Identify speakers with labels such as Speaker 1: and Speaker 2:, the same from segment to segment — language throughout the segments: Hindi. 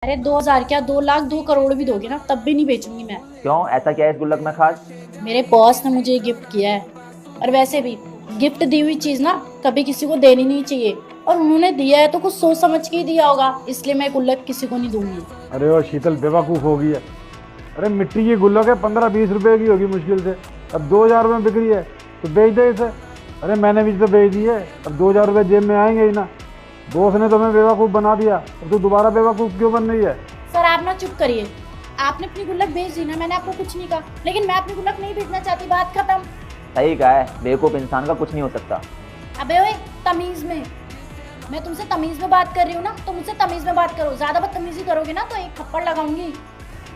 Speaker 1: अरे 2,000 क्या 2 लाख 2 करोड़ भी दोगे ना तब भी नहीं बेचूंगी मैं।
Speaker 2: क्यों, ऐसा क्या है इस गुल्लक में खास?
Speaker 1: मेरे बॉस ने मुझे गिफ्ट किया है। और वैसे भी गिफ्ट दी हुई चीज ना कभी किसी को देनी नहीं चाहिए। और उन्होंने दिया है तो कुछ सोच समझ के ही दिया होगा, इसलिए मैं गुल्लक किसी को नहीं दूंगी।
Speaker 3: अरे वो शीतल बेवकूफ़ हो गई है। अरे मिट्टी की गुल्लक है, 15-20 रुपए की होगी मुश्किल से। अब 2,000 में बिक रही है तो बेच दे इसे। अरे मैंने भी तो बेच दी है, अब 2,000 रुपये जेब में आएंगे ही ना। दोस्त ने तुम्हें बेवकूफ़ बना दिया, अब तो दोबारा बेवकूफ़ क्यों बन रही है?
Speaker 1: सर आप ना चुप करिए। आपने अपनी गुल्लक बेच दी ना, मैंने आपको कुछ नहीं कहा, लेकिन मैं अपनी गुल्लक नहीं बेचना चाहती, बात खत्म।
Speaker 2: सही कहा है, बेवकूफ इंसान का कुछ नहीं हो सकता।
Speaker 1: अबे ओए तमीज में, मैं तुमसे तमीज में बात कर रही हूँ ना, तो मुझसे तमीज में बात करो। ज्यादा बदतमीजी करोगे ना तो एक थप्पड़ लगाऊंगी।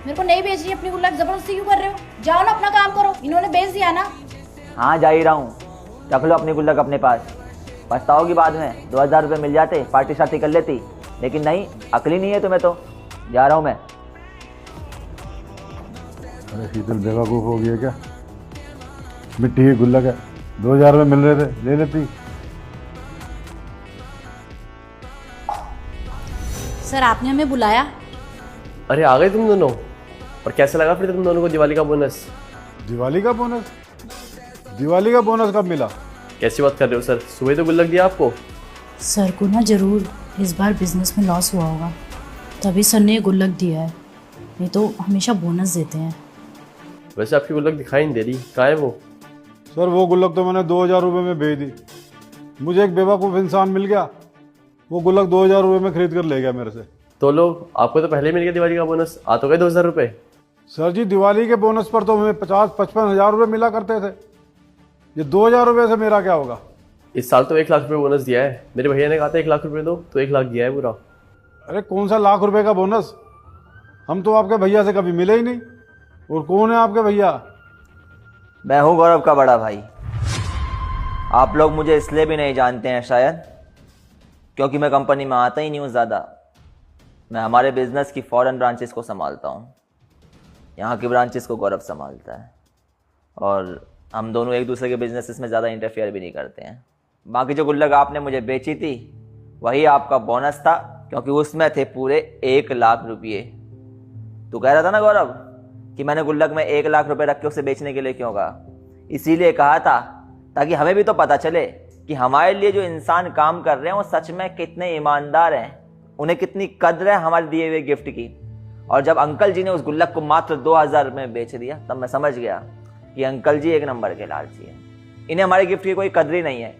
Speaker 1: मेरे को नहीं बेचनी अपनी गुल्लक, जबरदस्ती क्यों कर रहे हो? जाओ ना अपना काम करो, इन्होंने बेच दिया ना।
Speaker 2: हाँ जा ही रहा हूँ, रख लो अपनी गुल्लक अपने पास। पछताओगी बाद में, 2,000 रुपये मिल जाते पार्टी शार्टी कर लेती, लेकिन नहीं, अकली नहीं है तुम्हें तो। जा रहा हूँ मैं।
Speaker 3: अरे शीतल बेवकूफ़ हो गई है क्या? मिट्टी की गुल्लक है, 2,000 रुपये मिल रहे थे, ले लेती।
Speaker 1: सर आपने हमें बुलाया?
Speaker 4: अरे आ गए तुम दोनों। और कैसा लगा फिर तुम दोनों को दिवाली का बोनस?
Speaker 3: दिवाली का बोनस? दिवाली का बोनस कब मिला?
Speaker 4: कैसी बात कर रहे हो सर, सुबह तो गुल्लक दिया आपको।
Speaker 1: सर को ना जरूर इस बार बिजनेस में लॉस हुआ होगा, तभी सर ने ये गुल्लक दिया है। नहीं तो हमेशा बोनस देते हैं।
Speaker 4: वैसे आपकी गुल्लक दिखाई नहीं दे रही, कहाँ है वो?
Speaker 3: सर वो गुल्लक तो मैंने 2,000 रुपये में बेच दी। मुझे एक बेवकूफ़ इंसान मिल गया, वो गुल्लक 2,000 रुपये में खरीद कर ले गया मेरे से।
Speaker 4: तो लोग आपको तो पहले ही मिल गया दिवाली का बोनस, आ तो गए 2,000 रुपये।
Speaker 3: सर जी दिवाली के बोनस पर तो हमें 50-55 हज़ार रुपये मिला करते थे। ये 2,000 रुपये से मेरा क्या होगा?
Speaker 4: इस साल तो 1 लाख रुपये बोनस दिया है। मेरे भैया ने कहा था 1 लाख रुपये दो, तो 1 लाख दिया है पूरा।
Speaker 3: अरे कौन सा लाख रुपए का बोनस? हम तो आपके भैया से कभी मिले ही नहीं। और कौन है आपके भैया?
Speaker 2: मैं हूँ गौरव का बड़ा भाई। आप लोग मुझे इसलिए भी नहीं जानते हैं शायद क्योंकि मैं कंपनी में आता ही नहीं हूँ ज़्यादा। मैं हमारे बिजनेस की फॉरेन ब्रांचेस को संभालता हूँ, यहाँ की ब्रांचेस को गौरव संभालता है। और हम दोनों एक दूसरे के बिजनेसेस में ज़्यादा इंटरफेयर भी नहीं करते हैं। बाकी जो गुल्लक आपने मुझे बेची थी वही आपका बोनस था, क्योंकि उसमें थे पूरे 1 लाख रुपये। तू कह रहा था ना गौरव कि मैंने गुल्लक में 1 लाख रुपए रख के उसे बेचने के लिए क्यों कहा? इसीलिए कहा था ताकि हमें भी तो पता चले कि हमारे लिए जो इंसान काम कर रहे हैं वो सच में कितने ईमानदार हैं, उन्हें कितनी कद्र है हमारे दिए हुए गिफ्ट की। और जब अंकल जी ने उस गुल्लक को मात्र 2,000 में बेच दिया तब मैं समझ गया कि अंकल जी एक नंबर के लालची हैं। इन्हें हमारे गिफ्ट की कोई कद्र ही नहीं है।